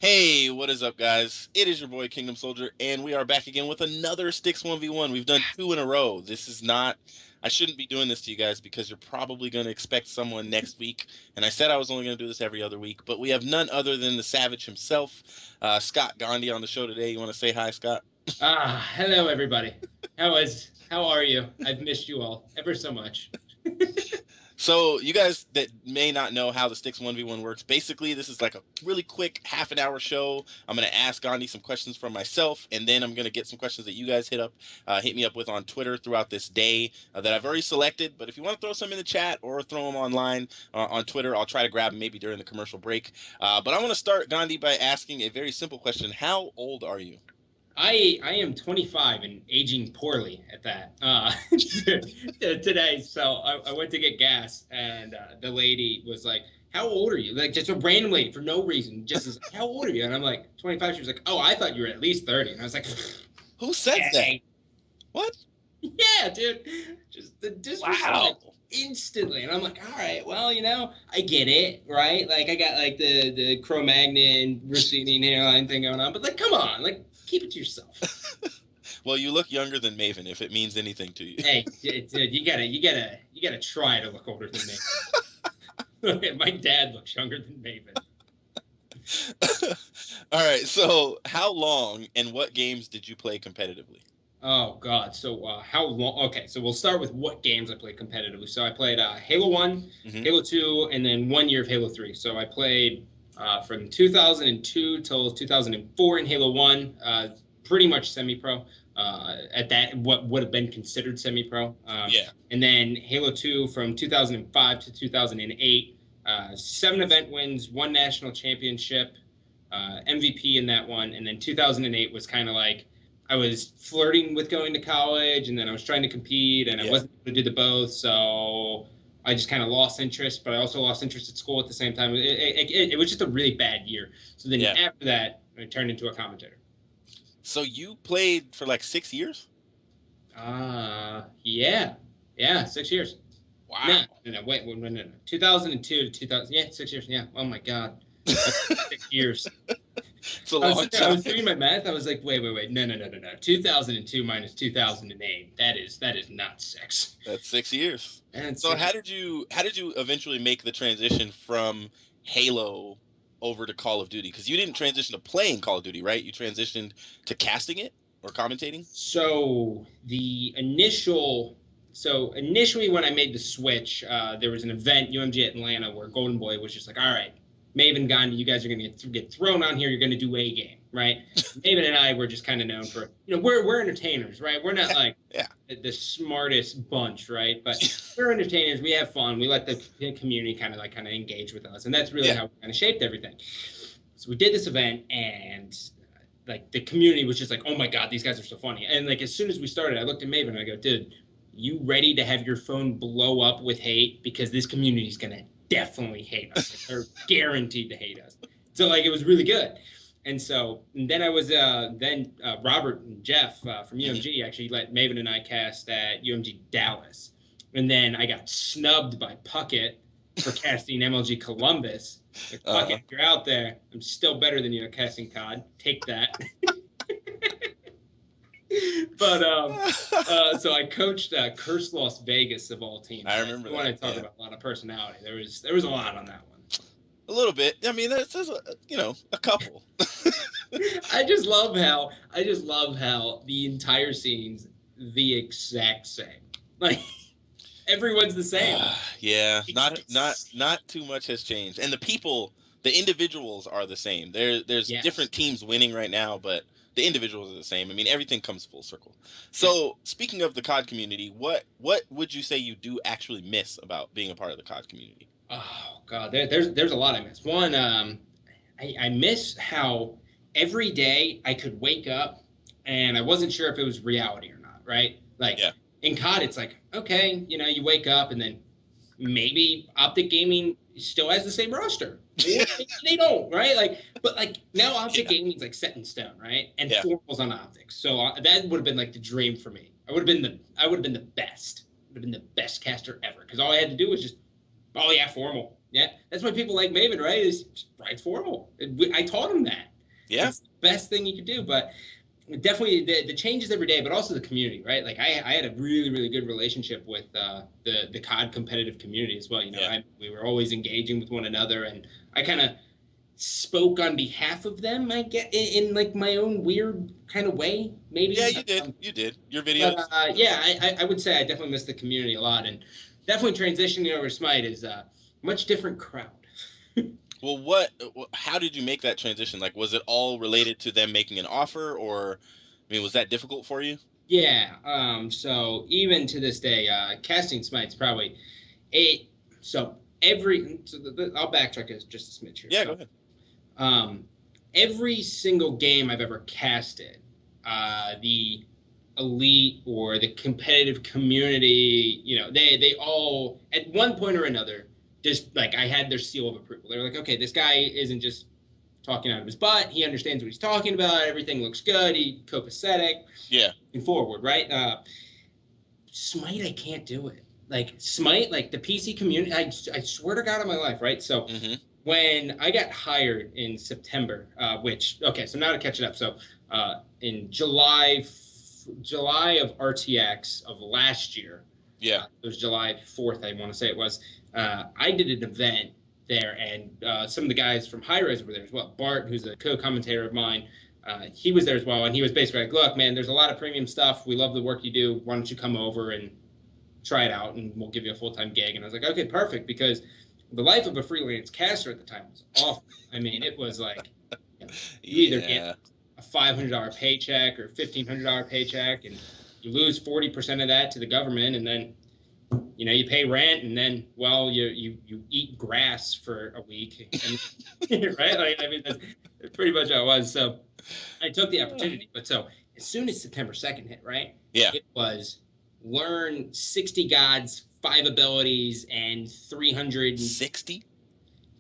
Hey, what is up, guys? It is your boy Kingdom Soldier, and we are back again with another STiKS 1v1. We've done two in a row. This is not, I shouldn't be doing this to you guys because you're probably going to expect someone next week. And I said I was only going to do this every other week, but we have none other than the Savage himself, Scott Gandhi, on the show today. You want to say hi, Scott? Hello everybody. How are you? I've missed you all ever so much. So, you guys that may not know how the STiKS 1v1 works, basically, this is like a really quick half an hour show. I'm going to ask Gandhi some questions from myself, and then I'm going to get some questions that you guys hit me up with on Twitter throughout this day that I've already selected. But if you want to throw some in the chat or throw them online on Twitter, I'll try to grab them maybe during the commercial break. But I want to start, Gandhi, by asking a very simple question. How old are you? I am 25 and aging poorly at that today. So I went to get gas and the lady was like, "How old are you?" Like just a random lady for no reason, just as, "How old are you?" And I'm like, "25." She was like, "Oh, I thought you were at least 30." And I was like, Who says that? "Hey, What? yeah, dude." Just the disrespect Wow. instantly. And I'm like, all right, well, I get it, right? Like I got like the Cro-Magnon receding hairline thing going on, but like, come on, like keep it to yourself. Well, you look younger than Maven, if it means anything to you. Hey, dude, you gotta try to look older than me. My dad looks younger than Maven. All right. So, how long and what games did you play competitively? Oh God. So how long? Okay, so we'll start with what games I played competitively. So I played Halo 1, Hmm. Halo 2, and then 1 year of Halo 3. So I played from 2002 till 2004 in Halo 1, pretty much semi-pro. At that, what would have been considered semi-pro. Yeah. And then Halo 2 from 2005 to 2008, 7 event wins, 1 national championship, MVP in that one, and then 2008 was kind of like I was flirting with going to college, and then I was trying to compete, and I Yeah. wasn't able to do the both, so I just kind of lost interest. But I also lost interest at school at the same time. It was just a really bad year. So then Yeah. after that, I turned into a commentator. So, you played for like 6 years? Yeah, yeah, 6 years. No, Wow. no, no, wait, no, no, no. 2002 to 2000. Yeah, 6 years. Yeah. Oh my God, that's 6 years. It's a long I time. was doing my math. I was like, wait. No, no, no, no, no. 2002 minus 2008. That is not six. That's 6 years. And So, six. how did you eventually make the transition from Halo over to Call of Duty? Because you didn't transition to playing Call of Duty, right? You transitioned to casting it or commentating? So the initial, so initially when I made the switch, there was an event UMG Atlanta where Golden Boy was just like, all right, Maven Gandhi, you guys are going to get thrown on here. You're going to do a game, right? Maven and I were just kind of known for, we're entertainers, right? We're not like Yeah. the smartest bunch, right? But we're entertainers. We have fun. We let the community kind of engage with us, and that's really Yeah. how we kind of shaped everything. So we did this event, and like the community was just like, oh my God, these guys are so funny. And like as soon as we started, I looked at Maven and I go, dude, you ready to have your phone blow up with hate? Because this community is gonna definitely hate us. Like, they're guaranteed to hate us. So like it was really good. And then I was Robert and Jeff from Hmm. UMG actually let Maven and I cast at UMG Dallas. And then I got snubbed by Puckett for casting MLG Columbus. Like, fuck Uh, it, you're out there. I'm still better than you at casting COD. Take that. But so I coached Curse Las Vegas of all teams. I And remember I want that. to talk Yeah. about a lot of personality. There was a lot on that one. A little bit. I mean, that's a couple. I just love how the entire scene's the exact same. Like everyone's the same. Yeah, not too much has changed, and the individuals are the same. There's Yes. different teams winning right now, but the individuals are the same. I mean, everything comes full circle. Yeah. So, speaking of the COD community, what would you say you do actually miss about being a part of the COD community? Oh God, there's a lot I miss. One, I miss how every day I could wake up and I wasn't sure if it was reality or not, right? Like Yeah, in COD, it's like, okay, you wake up and then maybe Optic Gaming still has the same roster. Or maybe they don't, right? Like, but like now Optic yeah, Gaming's like set in stone, right? And yeah. Formal's on Optics. So that would have been like the dream for me. I would have been the best. Would have been the best caster ever. Because all I had to do was just, oh yeah, Formal. Yeah, that's why people like Maven, right? Is right formal. I taught him that. Yeah. It's the best thing you could do, but definitely the changes every day, but also the community, right? Like I had a really, really good relationship with the COD competitive community as well. You know, Yeah. we were always engaging with one another, and I kind of spoke on behalf of them, I get in like my own weird kind of way, maybe. Yeah, you did. You did. Your But videos. yeah, I would say I definitely miss the community a lot, and definitely transitioning over to Smite is a much different crowd. Well, how did you make that transition? Like, was it all related to them making an offer, or, I mean, was that difficult for you? Yeah, so even to this day, casting Smite's probably eight. So I'll backtrack just a smidge here. Yeah, go So ahead. um, every single game I've ever casted, the elite or the competitive community, you know, they all at one point or another just like I had their seal of approval. They're like, okay, this guy isn't just talking out of his butt. He understands what he's talking about. Everything looks good. He copacetic Yeah. and forward, right? Smite, I can't do it. Like Smite, like the PC community, I swear to God on my life, right? So Mm-hmm. when I got hired in September, so now to catch it up. So in July of RTX of last year, Yeah. it was July 4th, I want to say it was. I did an event there, and some of the guys from High Res were there as well. Bart, who's a co-commentator of mine, he was there as well, and he was basically like, "Look, man, there's a lot of premium stuff. We love the work you do. Why don't you come over and try it out, and we'll give you a full-time gig?" And I was like, "Okay, perfect," because the life of a freelance caster at the time was awful. I mean, it was like you either get a $500 paycheck or $1,500 paycheck, and you lose 40% of that to the government, and then you know you pay rent, and then you eat grass for a week, and, right? Like I mean, that's pretty much how it was. So I took the opportunity, but so as soon as September 2nd hit, right? Yeah. It was learn 60 gods, 5 abilities, and 300 60?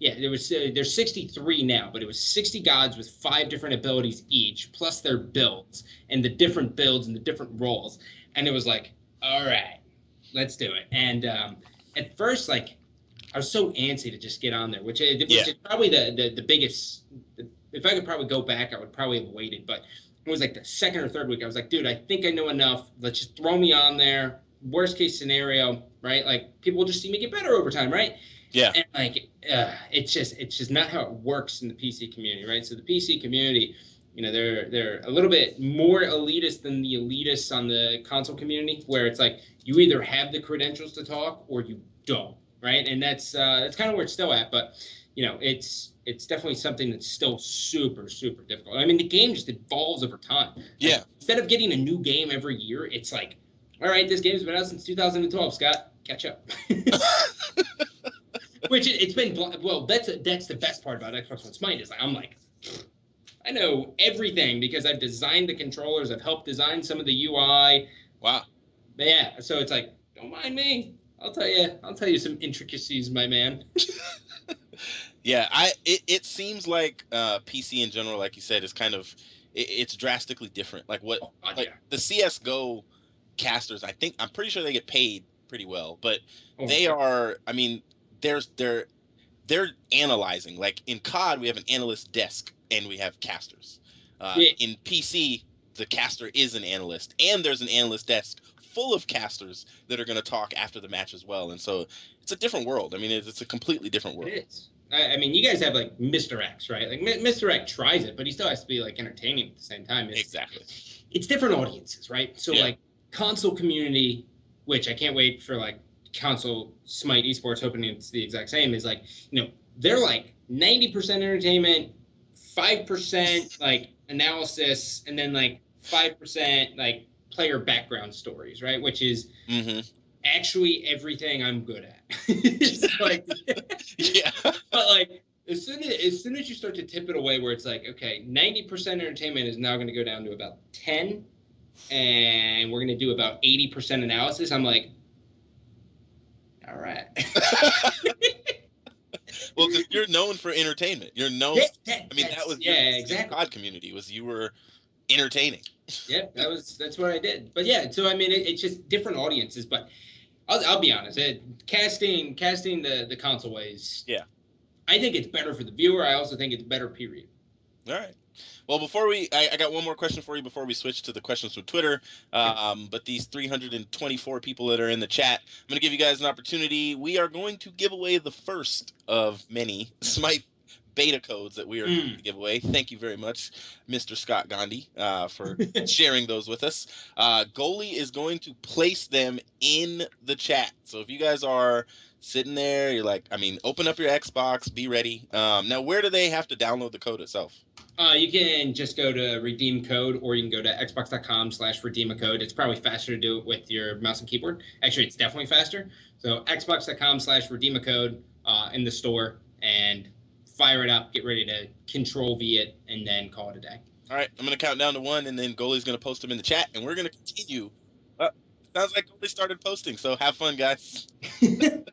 Yeah, there's 63 now, but it was 60 gods with 5 different abilities each, plus their builds and the different builds and the different roles. And it was like, all right, let's do it. And at first, like, I was so antsy to just get on there, which is probably the biggest. If I could probably go back, I would probably have waited. But it was like the second or third week. I was like, dude, I think I know enough. Let's just throw me on there. Worst case scenario, right? Like people will just see me get better over time, right? Yeah. And like, it's just not how it works in the PC community, right? So the PC community, you know, they're a little bit more elitist than the elitists on the console community, where it's like you either have the credentials to talk or you don't, right? And that's kind of where it's still at, but you know, it's definitely something that's still super, super difficult. I mean, the game just evolves over time. Yeah. Like, instead of getting a new game every year, it's like, all right, this game's been out since 2012, Scott, catch up. Which it's been well. That's the best part about Xbox One Smite is like I'm like I know everything because I've designed the controllers. I've helped design some of the UI. Wow. But yeah, so it's like don't mind me. I'll tell you some intricacies, my man. Yeah, it seems like PC in general, like you said, is kind of it's drastically different. Like what the CS:GO casters, I'm pretty sure they get paid pretty well, but they are. I mean, they're analyzing. Like in COD, we have an analyst desk and we have casters. In PC, the caster is an analyst, and there's an analyst desk full of casters that are going to talk after the match as well. And so it's a different world. I mean, it's a completely different world. It is. I mean, you guys have like Mr. X, right? Like Mr. X tries it, but he still has to be like entertaining at the same time. Exactly. It's different audiences, right? So like console community, which I can't wait for like console Smite esports, hoping it's the exact same, is like, you know, they're like 90% entertainment, 5% like analysis, and then like 5% like player background stories, right? Which is actually everything I'm good at. It's like, yeah. But like as soon as you start to tip it away, where it's like, okay, 90% entertainment is now going to go down to about 10, and we're going to do about 80% analysis. I'm like, all right. Well, because you're known for entertainment. You're known. I mean, that was exactly. COD community was you were entertaining. Yeah, that's what I did. But yeah, so I mean, it's just different audiences. But I'll be honest. Casting the console ways. Yeah. I think it's better for the viewer. I also think it's better. Period. All right. Well, before I got one more question for you before we switch to the questions from Twitter. But these 324 people that are in the chat, I'm going to give you guys an opportunity. We are going to give away the first of many Smite beta codes that we are going to give away. Thank you very much, Mr. Scott Gandhi, for sharing those with us. Goalie is going to place them in the chat. So if you guys are sitting there, you're like, open up your Xbox, be ready. Now, where do they have to download the code itself? You can just go to redeem code, or you can go to xbox.com/redeem a code. It's probably faster to do it with your mouse and keyboard. Actually, it's definitely faster. So xbox.com/redeem a code in the store, and fire it up, get ready to Control-V it, and then call it a day. All right, I'm going to count down to 1, and then Goalie's going to post them in the chat, and we're going to continue. Sounds like Goalie started posting, so have fun, guys. I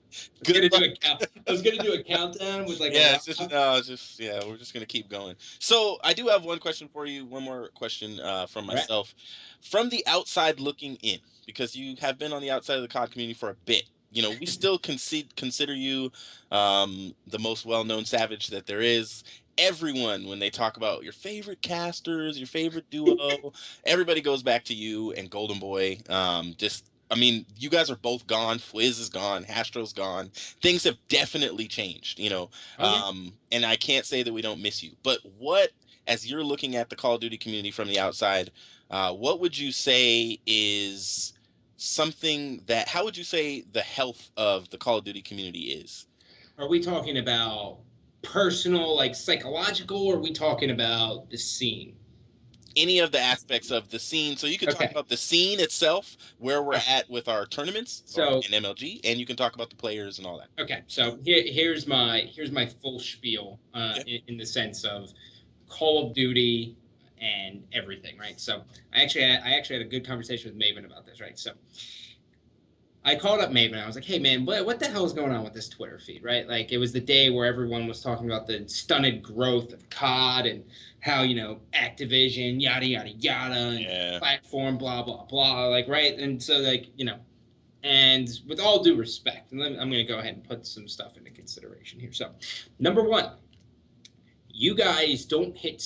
was gonna do a countdown with like we're just gonna keep going. So I do have one question for you. One more question from myself, from the outside looking in, because you have been on the outside of the COD community for a bit. We still consider you the most well-known Savage that there is. Everyone, when they talk about your favorite casters, your favorite duo, everybody goes back to you and Golden Boy. You guys are both gone. Fwiz is gone. Hastro's gone. Things have definitely changed, and I can't say that we don't miss you. But as you're looking at the Call of Duty community from the outside, what would you say is how would you say the health of the Call of Duty community is? Are we talking about personal, like psychological, or are we talking about the scene? Any of the aspects of the scene. So you can talk about the scene itself, where we're at with our tournaments in MLG, and you can talk about the players and all that. Okay, so here's my full spiel in the sense of Call of Duty and everything, right? So I actually had a good conversation with Maven about this, right? So I called up Maven. I was like, hey, man, what the hell is going on with this Twitter feed, right? Like, it was the day where everyone was talking about the stunted growth of COD and how, Activision, yada, yada, yada, and platform, blah, blah, blah, like, right? And so, like, and with all due respect, and I'm going to go ahead and put some stuff into consideration here. So, number one, you guys don't hit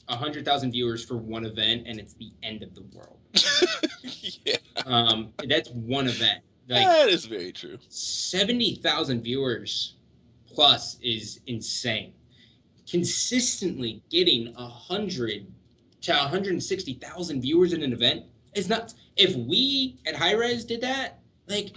100,000 viewers for one event, and it's the end of the world. That's one event. Like, that is very true. 70,000 viewers plus is insane. Consistently getting 100 to 160,000 viewers in an event is nuts. If we at High Res did that, like,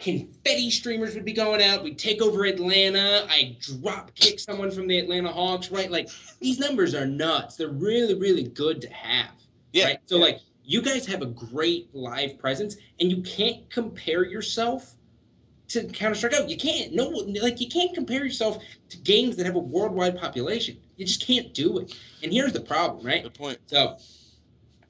confetti streamers would be going out. We'd take over Atlanta. I'd drop kick someone from the Atlanta Hawks, right? Like, these numbers are nuts. They're really, really good to have. Yeah. Right? So, like, you guys have a great live presence, and you can't compare yourself to Counter-Strike Go. You can't. You can't compare yourself to games that have a worldwide population. You just can't do it. And here's the problem, right? Good point. So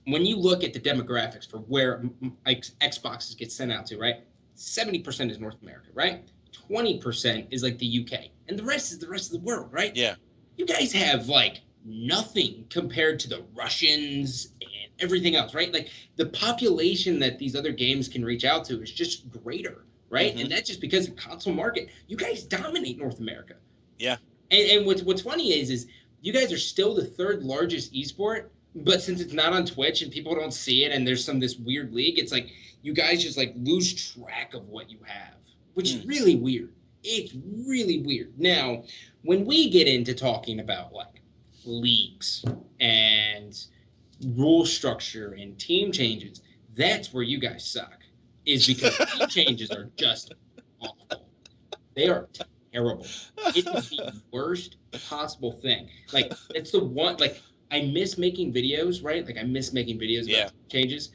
when you look at the demographics for where Xboxes get sent out to, right? 70% is North America, right? 20% is like the UK, and the rest is the rest of the world, right? Yeah. You guys have like nothing compared to the Russians and everything else, right? Like, the population that these other games can reach out to is just greater, right? Mm-hmm. And that's just because of console market. You guys dominate North America. Yeah. And what's funny is you guys are still the third largest esport, but since it's not on Twitch and people don't see it, and there's this weird league, it's like you guys just like lose track of what you have, which is really weird. It's really weird. Now, when we get into talking about like leagues and rule structure and team changes, that's where you guys suck, is because team changes are just awful. They are terrible. It is the worst possible thing. Like, it's the one, like, I miss making videos, right? Like, I miss making videos about changes,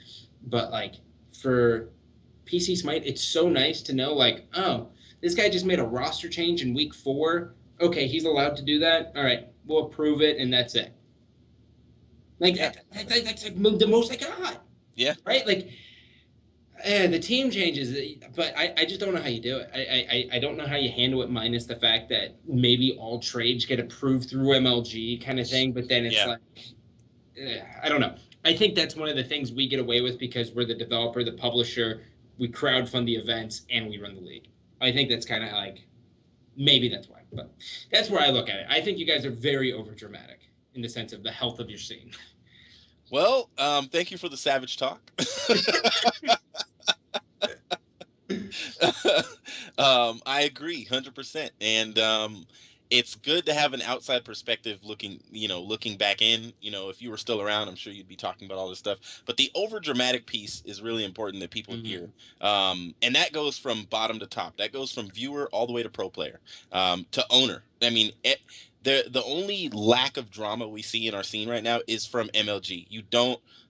but like, for PC Smite, it's so nice to know, like, oh, this guy just made a roster change in week 4. Okay, he's allowed to do that. All right, we'll approve it, and that's it. Like, that's like the most I got. Yeah. Right? Like, the team changes, but I just don't know how you do it. I don't know how you handle it, minus the fact that maybe all trades get approved through MLG kind of thing, but then it's like, I don't know. I think that's one of the things we get away with because we're the developer, the publisher. we crowdfund the events, and we run the league. I think that's kind of like, maybe that's why, but that's where I look at it. I think you guys are very overdramatic in the sense of the health of your scene. Well, thank you for the savage talk. I agree 100%. And it's good to have an outside perspective looking back in. If you were still around, I'm sure you'd be talking about all this stuff. But the over dramatic piece is really important that people hear. And that goes from bottom to top. That goes from viewer all the way to pro player, to owner. I mean, the only lack of drama we see in our scene right now is from MLG.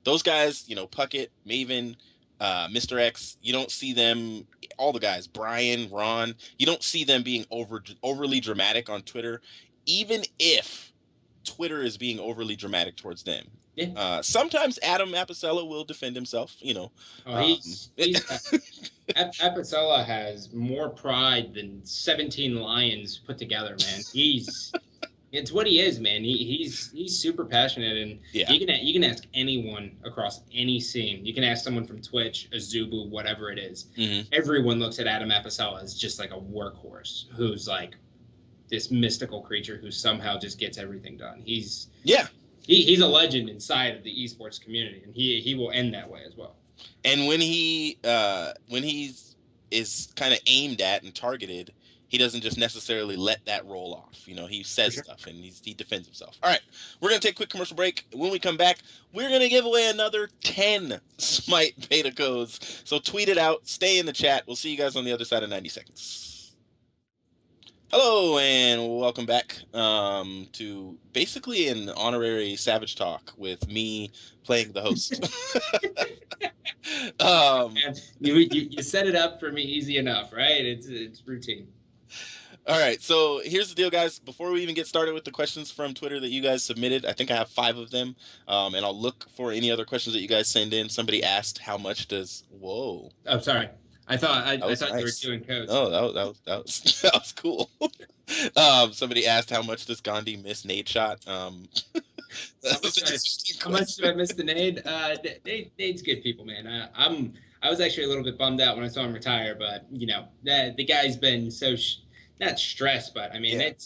Those guys, Puckett, Maven, Mr. X, you don't see them, all the guys, Brian, Ron, you don't see them being overly dramatic on Twitter, even if Twitter is being overly dramatic towards them. Yeah. Sometimes Adam Apicella will defend himself, Apicella has more pride than 17 lions put together, man. It's what he is, man. He's super passionate, and you can ask anyone across any scene. You can ask someone from Twitch, Azubu, whatever it is. Everyone looks at Adam Apicella as just like a workhorse who's like this mystical creature who somehow just gets everything done. He's a legend inside of the esports community, and he will end that way as well. And when he's kind of aimed at and targeted, he doesn't just necessarily let that roll off. He says stuff and he defends himself. All right, we're going to take a quick commercial break. When we come back, we're going to give away another 10 Smite beta codes. So tweet it out. Stay in the chat. We'll see you guys on the other side of 90 seconds. Hello, and welcome back to basically an honorary Savage Talk with me playing the host. You set it up for me easy enough, right? It's routine. All right, so here's the deal, guys. Before we even get started with the questions from Twitter that you guys submitted, I think I have 5 of them, and I'll look for any other questions that you guys send in. Somebody asked, how much does... Whoa. Oh, sorry. I thought nice. You were doing codes. Oh, that was cool. Somebody asked, how much does Gandhi miss nade shot? How much do I miss the nade? Nade's good people, man. I was actually a little bit bummed out when I saw him retire, but the guy's been so not stressed, but I mean it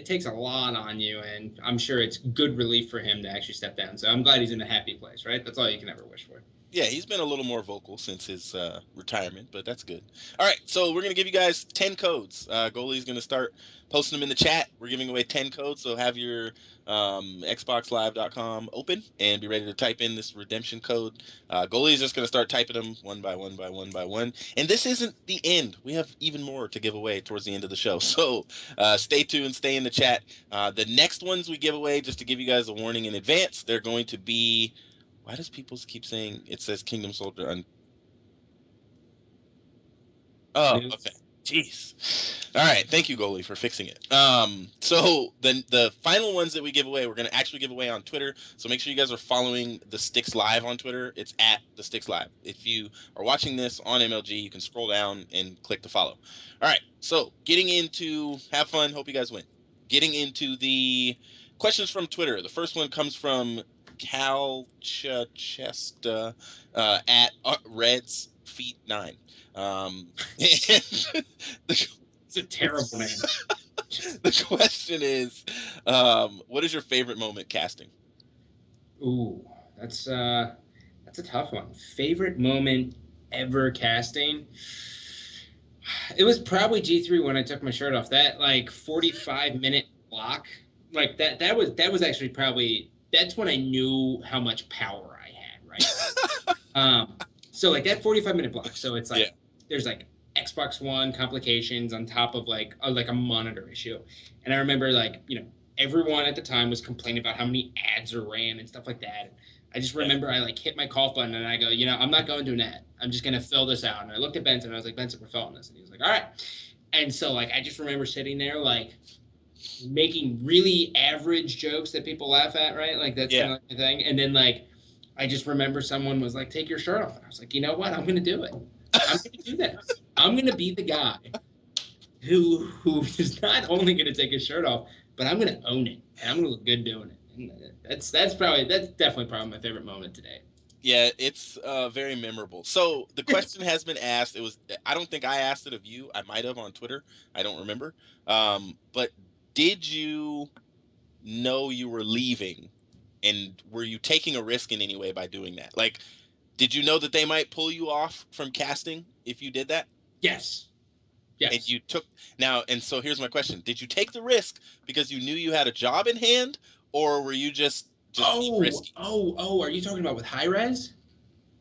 takes a lot on you, and I'm sure it's good relief for him to actually step down. So I'm glad he's in a happy place, right? That's all you can ever wish for. Yeah, he's been a little more vocal since his retirement, but that's good. All right, so we're going to give you guys 10 codes. Goalie's going to start posting them in the chat. We're giving away 10 codes, so have your xboxlive.com open and be ready to type in this redemption code. Goalie's just going to start typing them one by one by one by one. And this isn't the end. We have even more to give away towards the end of the show. So stay tuned, stay in the chat. The next ones we give away, just to give you guys a warning in advance, they're going to be... Why does people keep saying it says Kingdom Soldier on... Oh, okay. Jeez. All right. Thank you, Goalie, for fixing it. So the final ones that we give away, we're going to actually give away on Twitter. So make sure you guys are following TheSTiKSLive on Twitter. It's at TheSTiKSLive. If you are watching this on MLG, you can scroll down and click to follow. All right. So getting into... Have fun. Hope you guys win. Getting into the questions from Twitter. The first one comes from... Calchester at Reds Feet 9. It's a terrible name. The question is, what is your favorite moment casting? Ooh, that's a tough one. Favorite moment ever casting? It was probably G3 when I took my shirt off. That 45-minute block, that was actually probably. That's when I knew how much power I had, right? So that 45-minute block. So it's there's Xbox One complications on top of a monitor issue. And I remember everyone at the time was complaining about how many ads are ran and stuff like that. I just remember I hit my cough button and I go, I'm not going to an ad. I'm just going to fill this out. And I looked at Benson and I was like, Benson, we're filling this. And he was like, all right. And so I just remember sitting there making really average jokes that people laugh at, right? That's kind of the thing. And then I just remember someone was like, take your shirt off. And I was like, you know what? I'm going to do it. I'm going to do that. I'm going to be the guy who is not only going to take his shirt off, but I'm going to own it. And I'm going to look good doing it. And that's definitely probably my favorite moment today. Yeah, it's very memorable. So the question has been asked. It was I don't think I asked it of you. I might have on Twitter. I don't remember. But did you know you were leaving, and were you taking a risk in any way by doing that? Like, did you know that they might pull you off from casting if you did that? Yes. And Yes. you took now, and so here's my question: did you take the risk because you knew you had a job in hand, or were you just being Oh, risky? oh, are you talking about with high res?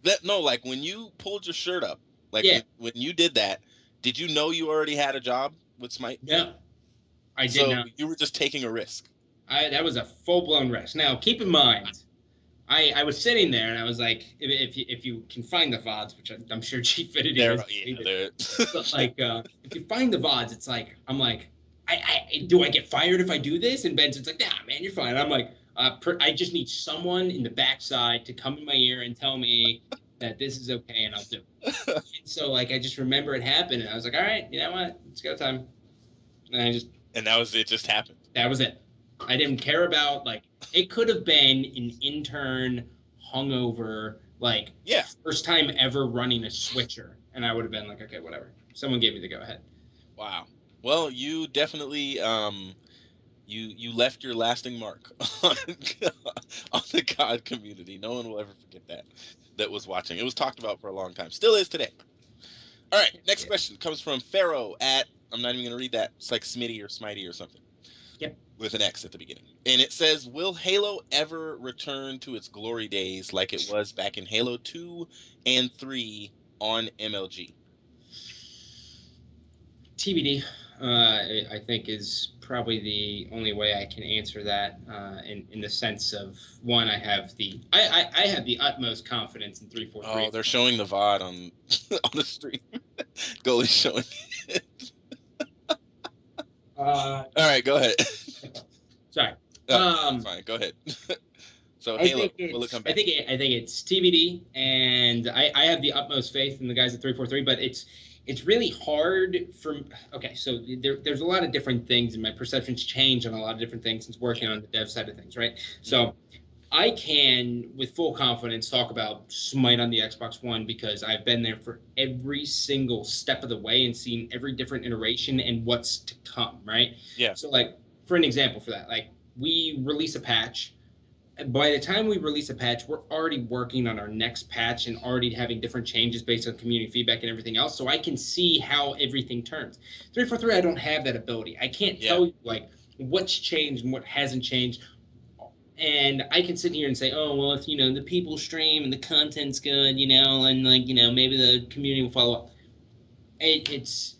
That no, like when you pulled your shirt up, like Yeah. when you did that, did you know you already had a job with Smite? No, I did So not. you were just taking a risk. That was a full blown rest. Now, keep in mind, I was sitting there and I was like, if you can find the VODs, which I'm sure Chief Finity There, has yeah, deleted, there. but like, if you find the VODs, it's like I'm like, do I get fired if I do this? And Benson's like, nah, man, you're fine. I'm like, I just need someone in the backside to come in my ear and tell me that this is okay, and I'll do it. And so like, I just remember it happened, and I was like, all right, you know what, it's go time, and I just And that was it. Just happened. that was it. I didn't care about like it could have been an intern hungover, like Yeah. first time ever running a switcher, and I would have been like, okay, whatever. Someone gave me the go ahead. Wow. Well, you definitely you left your lasting mark on on the God community. No one will ever forget that was watching. It was talked about for a long time. Still is today. All right, next Yeah. question comes from Pharaoh at I'm not even gonna read that. It's like Smitty or Smitey or something. Yep. With an X at the beginning. And it says, will Halo ever return to its glory days like it was back in Halo 2 and 3 on MLG? TBD, I think is probably the only way I can answer that. In the sense of one, I have the utmost confidence in 343. Oh, they're showing the VOD on on the stream. Goalie showing it. All right, go ahead. Sorry. Oh, fine, go ahead. So I Halo, think will it it's come back? I think it's TBD, and I have the utmost faith in the guys at 343, but it's really hard for okay, so there's a lot of different things, and my perceptions change on a lot of different things since Yeah. working on the dev side of things, right? So I can, with full confidence, talk about Smite on the Xbox One because I've been there for every single step of the way and seen every different iteration and what's to come, right? Yeah. So, like, for an example for that, like, we release a patch. By the time we release a patch, we're already working on our next patch and already having different changes based on community feedback and everything else. So I can see how everything turns. 343, I don't have that ability. I can't Yeah. tell you, like, what's changed and what hasn't changed, and I can sit here and say, oh, well, if, the people stream and the content's good, and like, maybe the community will follow up. It's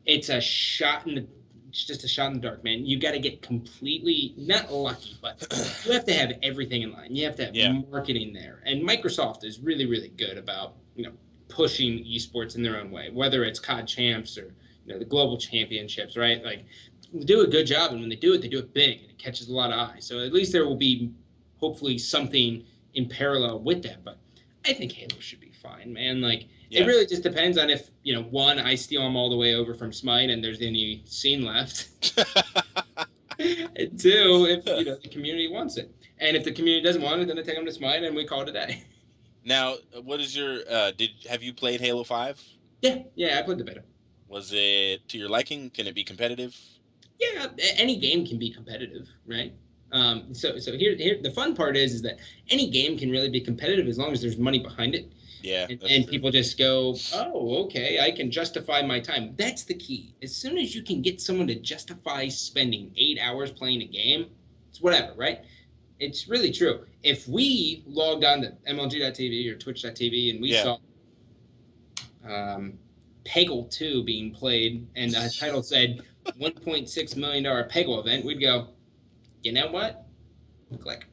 a shot in the, it's just a shot in the dark, man. You got to get completely, not lucky, but you have to have everything in line. You have to have Yeah. marketing there. And Microsoft is really, really good about, pushing esports in their own way, whether it's COD champs or, the global championships, right? Like, they do a good job, and when they do it big, and it catches a lot of eyes. So at least there will be hopefully something in parallel with that. But I think Halo should be fine, man. Like, Yeah. it really just depends on if, one, I steal them all the way over from Smite and there's any scene left. And two, if the community wants it. And if the community doesn't want it, then I take them to Smite and we call it a day. Now, what is your have you played Halo 5? Yeah, I played the beta. Was it to your liking? Can it be competitive? Yeah, any game can be competitive, right? So here the fun part is that any game can really be competitive as long as there's money behind it. Yeah. And people just go, oh, okay, I can justify my time. That's the key. As soon as you can get someone to justify spending 8 hours playing a game, it's whatever, right? It's really true. If we logged on to MLG.tv or Twitch.tv and we saw Peggle 2 being played and the title said $1.6 million Peggle event, we'd go, you know what? Click.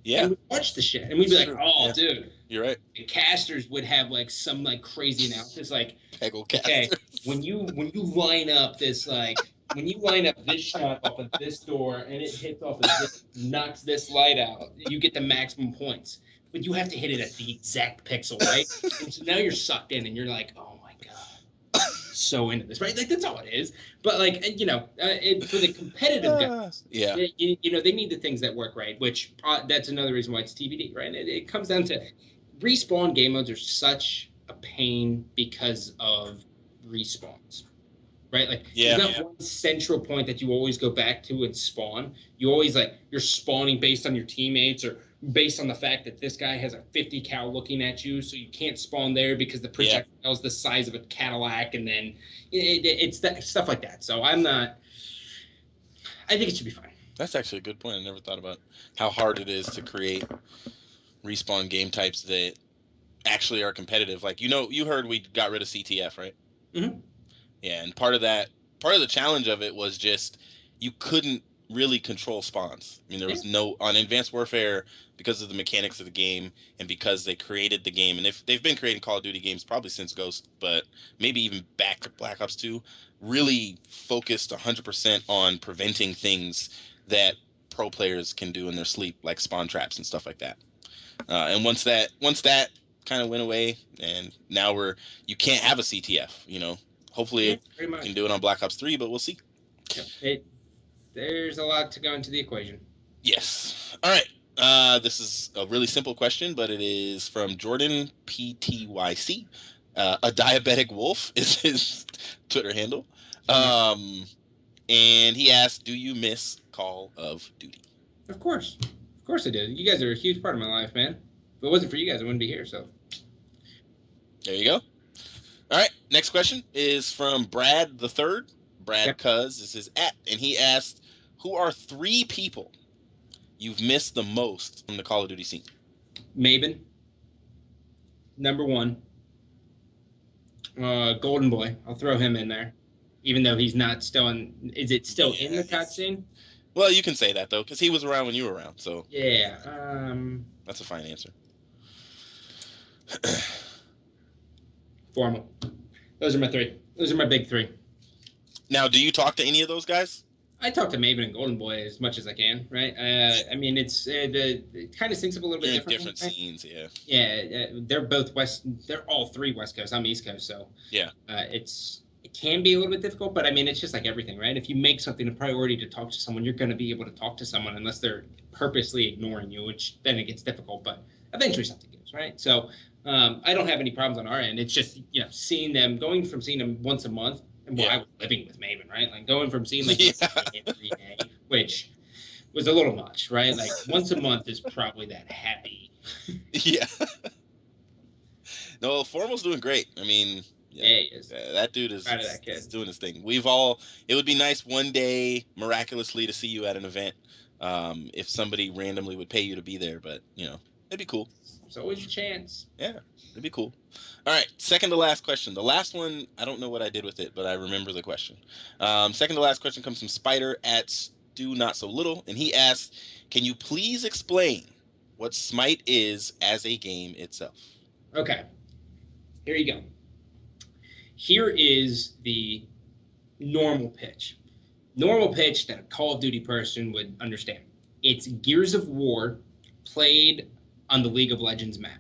Yeah. And we'd watch the shit. And we'd be like, oh, yeah. dude. You're right. The casters would have like some like crazy analysis, like, Peggle okay, casters. when you line up this when you line up this shot off of this door and it hits off of this, knocks this light out, you get the maximum points. But you have to hit it at the exact pixel, right? And so now you're sucked in and you're like, oh my god, so into this, right? Like, that's all it is. But like, for the competitive guys, yeah, they need the things that work, right? Which that's another reason why it's TBD, right? It comes down to respawn game modes are such a pain because of respawns, right? Like there's not one central point that you always go back to and spawn. You always you're spawning based on your teammates or based on the fact that this guy has a 50 cal looking at you, so you can't spawn there because the projectile is the size of a Cadillac, and then it's that stuff like that. So I'm not. I think it should be fine. That's actually a good point. I never thought about how hard it is to create respawn game types that actually are competitive. Like, you heard we got rid of CTF, right? Mm-hmm. Yeah, and part of the challenge of it was just you couldn't really control spawns. I mean, there was no on Advanced Warfare, because of the mechanics of the game and because they created the game, and they've been creating Call of Duty games probably since Ghost, but maybe even back to Black Ops 2, really focused 100% on preventing things that pro players can do in their sleep, like spawn traps and stuff like that. And once that kind of went away, and now you can't have a CTF. Hopefully we can do it on Black Ops 3, but we'll see. There's a lot to go into the equation. Yes. All right. This is a really simple question, but it is from Jordan PTYC. A diabetic wolf is his Twitter handle. And he asked, do you miss Call of Duty? Of course I did. You guys are a huge part of my life, man. If it wasn't for you guys, I wouldn't be here. So there you go. All right. Next question is from Brad the Third. Brad Cuz is his @ and he asked, who are 3 people you've missed the most from the Call of Duty scene? Maven, number 1. Golden Boy, I'll throw him in there, even though he's not still in. Is it still in the cutscene? Well, you can say that though, because he was around when you were around. So yeah, that's a fine answer. Formal. Those are my 3. Those are my big 3. Now, do you talk to any of those guys? I talk to Maven and Golden Boy as much as I can, right? I mean, it kind of syncs up a little bit different right? scenes, yeah. Yeah, they're both West. They're all 3 West Coast. I'm East Coast, so yeah. It can be a little bit difficult, but I mean, it's just like everything, right? If you make something a priority to talk to someone, you're going to be able to talk to someone unless they're purposely ignoring you, which then it gets difficult. But eventually, something goes, right? So I don't have any problems on our end. It's just going from seeing them once a month. And I was living with Maven, right? Like going from seeing every day, which was a little much, right? Like once a month is probably that happy. Yeah. No, Formal's doing great. I mean, he is. That dude is doing his thing. It would be nice one day, miraculously, to see you at an event. If somebody randomly would pay you to be there, but it'd be cool. There's always a chance. Yeah, it'd be cool. All right, second to last question. The last one, I don't know what I did with it, but I remember the question. Second to last question comes from Spider @ Stu Not So Little, and he asks, can you please explain what Smite is as a game itself? Okay, here you go. Here is the normal pitch. Normal pitch that a Call of Duty person would understand. It's Gears of War played on the League of Legends map.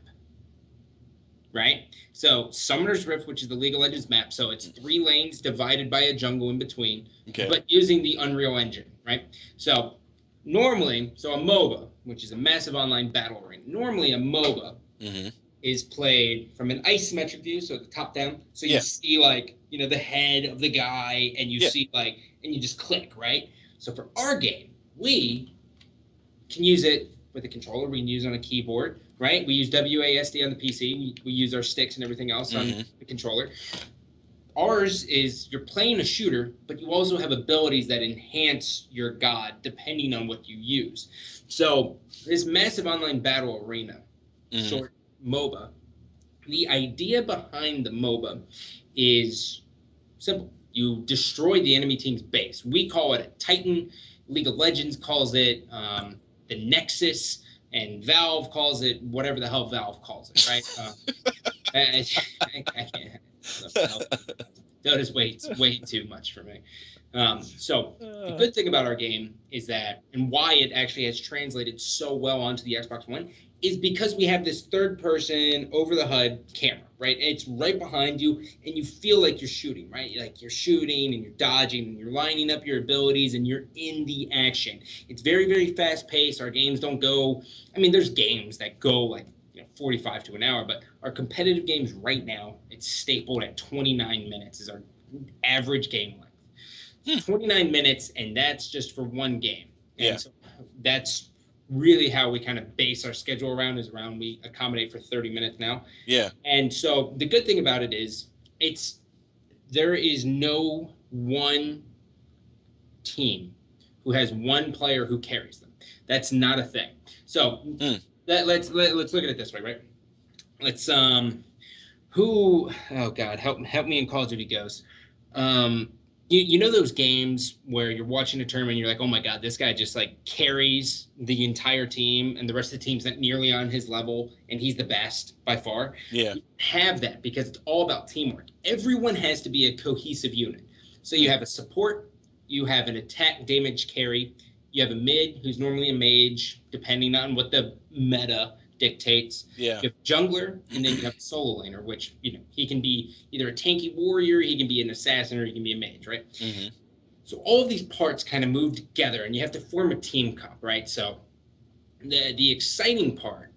Right? So Summoner's Rift, which is the League of Legends map, so it's 3 lanes divided by a jungle in between, but using the Unreal Engine, right? So normally, a MOBA, which is a massive online battle arena, normally a MOBA is played from an isometric view, so the top down. So you see the head of the guy, and you see and you just click, right? So for our game, we can use it with a controller. We can use it on a keyboard. Right? We use WASD on the PC. We use our sticks and everything else on the controller. Ours is you're playing a shooter, but you also have abilities that enhance your god depending on what you use. So this massive online battle arena, short MOBA, the idea behind the MOBA is simple. You destroy the enemy team's base. We call it a Titan. League of Legends calls it the Nexus. And Valve calls it whatever the hell Valve calls it, right? I can't. Dota's way too much for me. So the good thing about our game is that, and why it actually has translated so well onto the Xbox One, is because we have this third person over the HUD camera, right? It's right behind you, and you feel like you're shooting, right? Like you're shooting and you're dodging and you're lining up your abilities and you're in the action. It's very, very fast paced. Our games don't go, there's games that go like 45 to an hour. But our competitive games right now, it's stapled at 29 minutes is our average game length. 29 minutes, and that's just for one game. And so that's really how we kind of base our schedule around we accommodate for 30 minutes now. Yeah. And so the good thing about it is there is no one team who has one player who carries them. That's not a thing. So let's look at it this way, right? Let's oh God, help me in Call of Duty Ghosts. You know those games where you're watching a tournament and you're like, oh my God, this guy just like carries the entire team and the rest of the team's not nearly on his level and he's the best by far. Yeah. You have that because it's all about teamwork. Everyone has to be a cohesive unit. So you have a support, you have an attack damage carry, you have a mid who's normally a mage, depending on what the meta dictates. Yeah. You have jungler, and then you have a solo laner, which he can be either a tanky warrior, he can be an assassin, or he can be a mage, right? Mm-hmm. So all of these parts kind of move together, and you have to form a team comp, right? So the exciting part,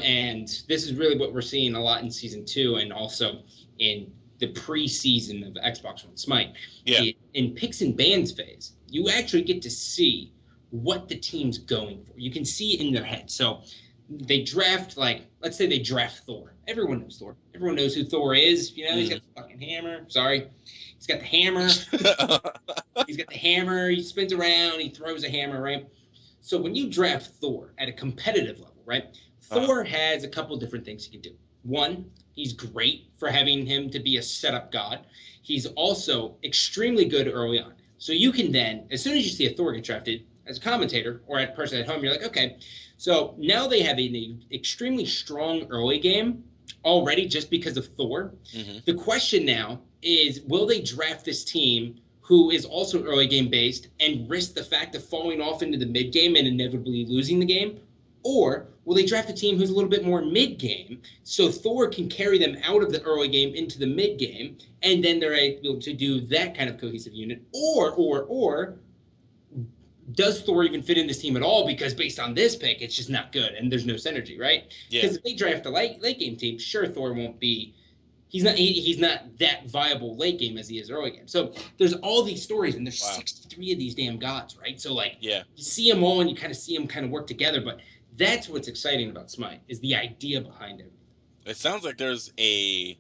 and this is really what we're seeing a lot in Season 2 and also in the preseason of Xbox One Smite. Yeah. In picks and bans phase, you actually get to see what the team's going for. You can see it in their head. So they draft, let's say they draft Thor. Everyone knows Thor. Everyone knows who Thor is. He's got the fucking hammer. Sorry. He's got the hammer. He's got the hammer. He spins around. He throws a hammer, right? So when you draft Thor at a competitive level, right? Thor has a couple different things he can do. One, he's great for having him to be a setup god. He's also extremely good early on. So you can then, as soon as you see a Thor get drafted, as a commentator or a person at home, you're like, okay, so now they have an extremely strong early game already just because of Thor. Mm-hmm. The question now is, will they draft this team who is also early game based and risk the fact of falling off into the mid game and inevitably losing the game? Or will they draft a team who's a little bit more mid game so Thor can carry them out of the early game into the mid game and then they're able to do that kind of cohesive unit? Or does Thor even fit in this team at all? Because based on this pick, it's just not good, and there's no synergy, right? Because if they draft a late game team, sure, Thor won't be. He's not that viable late game as he is early game. So there's all these stories, and there's 63 of these damn gods, right? So you see them all, and you kind of see them kind of work together. But that's what's exciting about Smite is the idea behind it. It sounds like there's do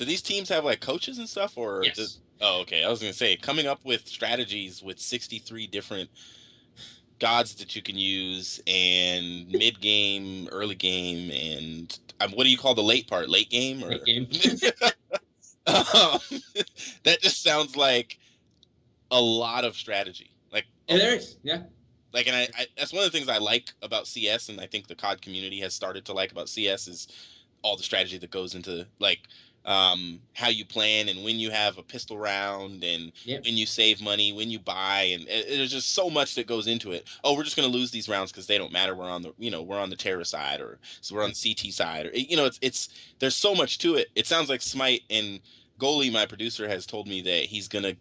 these teams have coaches and stuff, or yes. Oh, okay. I was going to say, coming up with strategies with 63 different gods that you can use, and mid-game, early game, and what do you call the late part? Late game? Or... Late game. That just sounds like a lot of strategy. And there is, yeah. And I that's one of the things I like about CS, and I think the COD community has started to like about CS is all the strategy that goes into, how you plan and when you have a pistol round and when you save money, when you buy, and there's just so much that goes into it. Oh, we're just going to lose these rounds because they don't matter. We're on the terror side, or so we're on the CT side, or it's there's so much to it. It sounds like Smite, and Goalie, my producer, has told me that he's gonna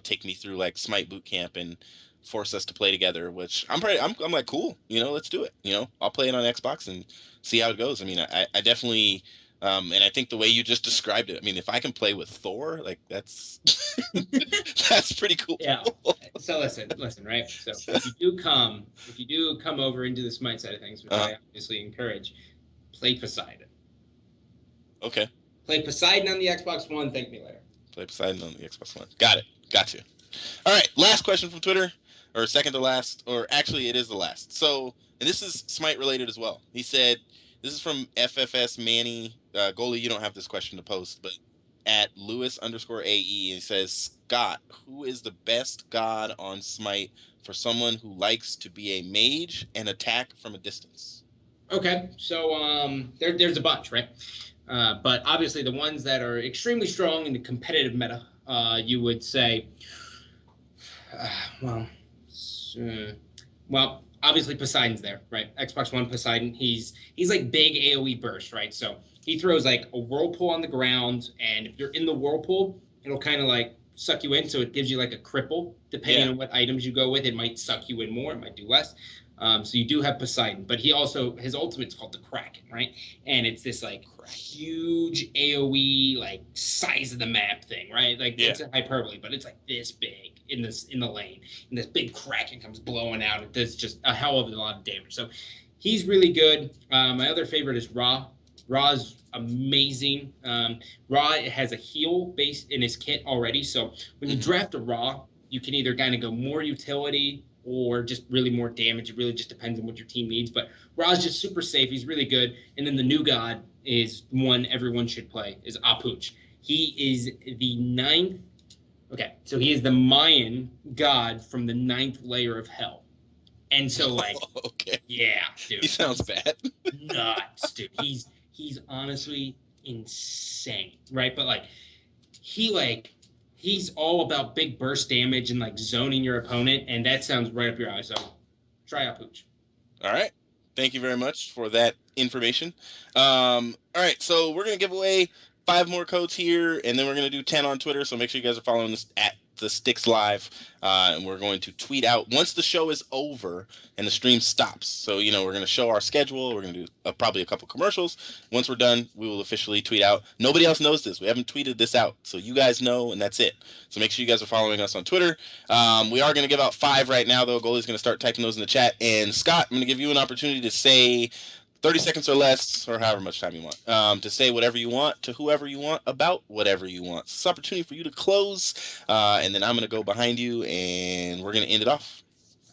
take me through Smite boot camp and force us to play together, which I'm like, cool, let's do it. I'll play it on Xbox and see how it goes. I definitely. And I think the way you just described it, if I can play with Thor, that's that's pretty cool. Yeah. So listen, right? So if you do come over into the Smite side of things, which I obviously encourage, play Poseidon. Okay. Play Poseidon on the Xbox One. Thank me later. Play Poseidon on the Xbox One. Got it. Got you. All right. Last question from Twitter, or second to last, or actually it is the last. So, and this is Smite related as well. He said, this is from FFS Manny. Goalie, you don't have this question to post, but at Lewis_AE, he says, Scott, who is the best god on Smite for someone who likes to be a mage and attack from a distance? Okay, so there's a bunch, right? But obviously the ones that are extremely strong in the competitive meta, you would say, obviously Poseidon's there, right? Xbox One Poseidon, he's like big AoE burst, right? So he throws a whirlpool on the ground, and if you're in the whirlpool, it'll kind of suck you in, so it gives you a cripple, depending on what items you go with. It might suck you in more, it might do less. So you do have Poseidon, but he also, his ultimate's called the Kraken, right? And it's this like huge AoE like size of the map thing, right? Like Yeah. it's a hyperbole, but it's like this big in the lane, and this big Kraken comes blowing out. It does just a hell of a lot of damage. So he's really good. My other favorite is Ra. Ra is amazing. Ra has a heal base in his kit already, so when you draft a Ra, you can either kind of go more utility or just really more damage. It really just depends on what your team needs. But Ra's just super safe. He's really good. And then the new god is one everyone should play, is Apuch. He is the ninth. Okay, so he is the Mayan god from the ninth layer of hell. And so, like, Okay. yeah, dude. He sounds bad. Nuts, dude. He's honestly insane, right? But he's all about big burst damage and like zoning your opponent, and that sounds right up your alley. So try out Pooch. All right. Thank you very much for that information. All right, so we're gonna give away 5 more codes here, and then we're gonna do 10 on Twitter. So make sure you guys are following us at TheSTiKSLive, and we're going to tweet out once the show is over and the stream stops. So we're going to show our schedule. We're going to do probably a couple commercials. Once we're done, we will officially tweet out. Nobody else knows this. We haven't tweeted this out, so you guys know, and that's it. So make sure you guys are following us on Twitter. We are going to give out 5 right now, though. Goalie's going to start typing those in the chat. And Scott, I'm going to give you an opportunity to say 30 seconds or less, or however much time you want, to say whatever you want to whoever you want about whatever you want. It's an opportunity for you to close, and then I'm going to go behind you, and we're going to end it off.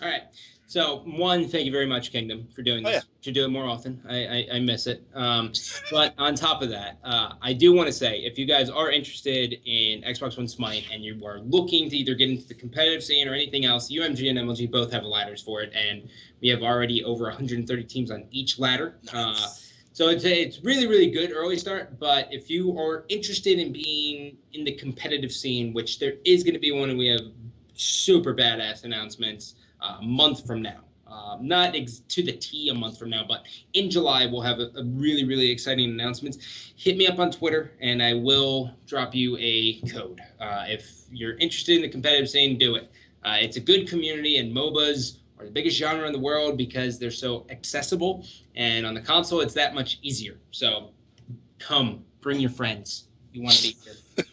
All right. So, one, thank you very much, Kingdom, for doing this. Should do it more often. I miss it. But on top of that, I do want to say, if you guys are interested in Xbox One Smite and you are looking to either get into the competitive scene or anything else, UMG and MLG both have ladders for it, and we have already over 130 teams on each ladder. So it's really, really good early start. But if you are interested in being in the competitive scene, which there is going to be one, and we have super badass announcements a month from now. Not to the T a month from now, but in July, we'll have a really, really exciting announcements. Hit me up on Twitter, and I will drop you a code. If you're interested in the competitive scene, do it. It's a good community, and MOBAs are the biggest genre in the world because they're so accessible, and on the console, it's that much easier. So come, bring your friends. You want to be here.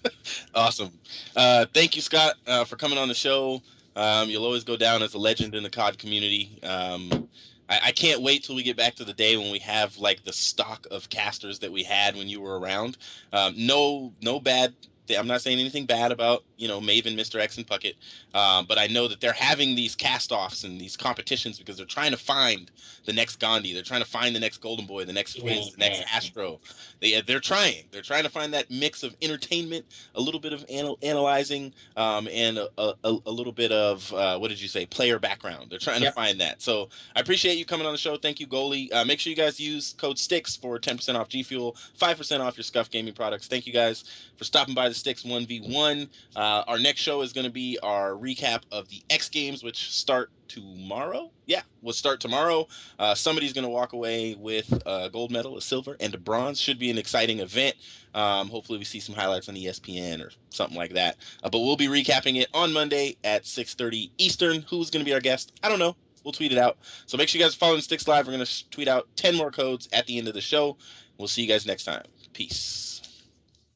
Awesome. Thank you, Scott, for coming on the show. You'll always go down as a legend in the COD community. I can't wait till we get back to the day when we have like the stock of casters that we had when you were around. No bad. I'm not saying anything bad about Maven, Mr. X, and Puckett, but I know that they're having these cast-offs and these competitions because they're trying to find the next Gandhi. They're trying to find the next Golden Boy, the next Fizz, the next Astro. They're trying. They're trying to find that mix of entertainment, a little bit of analyzing, and a little bit of what did you say? Player background. They're trying to find that. So I appreciate you coming on the show. Thank you, Goalie. Make sure you guys use code STiKS for 10% off G Fuel, 5% off your Scuff Gaming products. Thank you guys for stopping by the STiKS 1v1. Our next show is going to be our recap of the X Games, which start tomorrow. Yeah, we'll start tomorrow. Somebody's going to walk away with a gold medal, a silver, and a bronze. Should be an exciting event. Hopefully we see some highlights on ESPN or something like that. But we'll be recapping it on Monday at 6:30 Eastern. Who's going to be our guest? I don't know. We'll tweet it out. So make sure you guys are following STiKS Live. We're going to tweet out 10 more codes at the end of the show. We'll see you guys next time. Peace.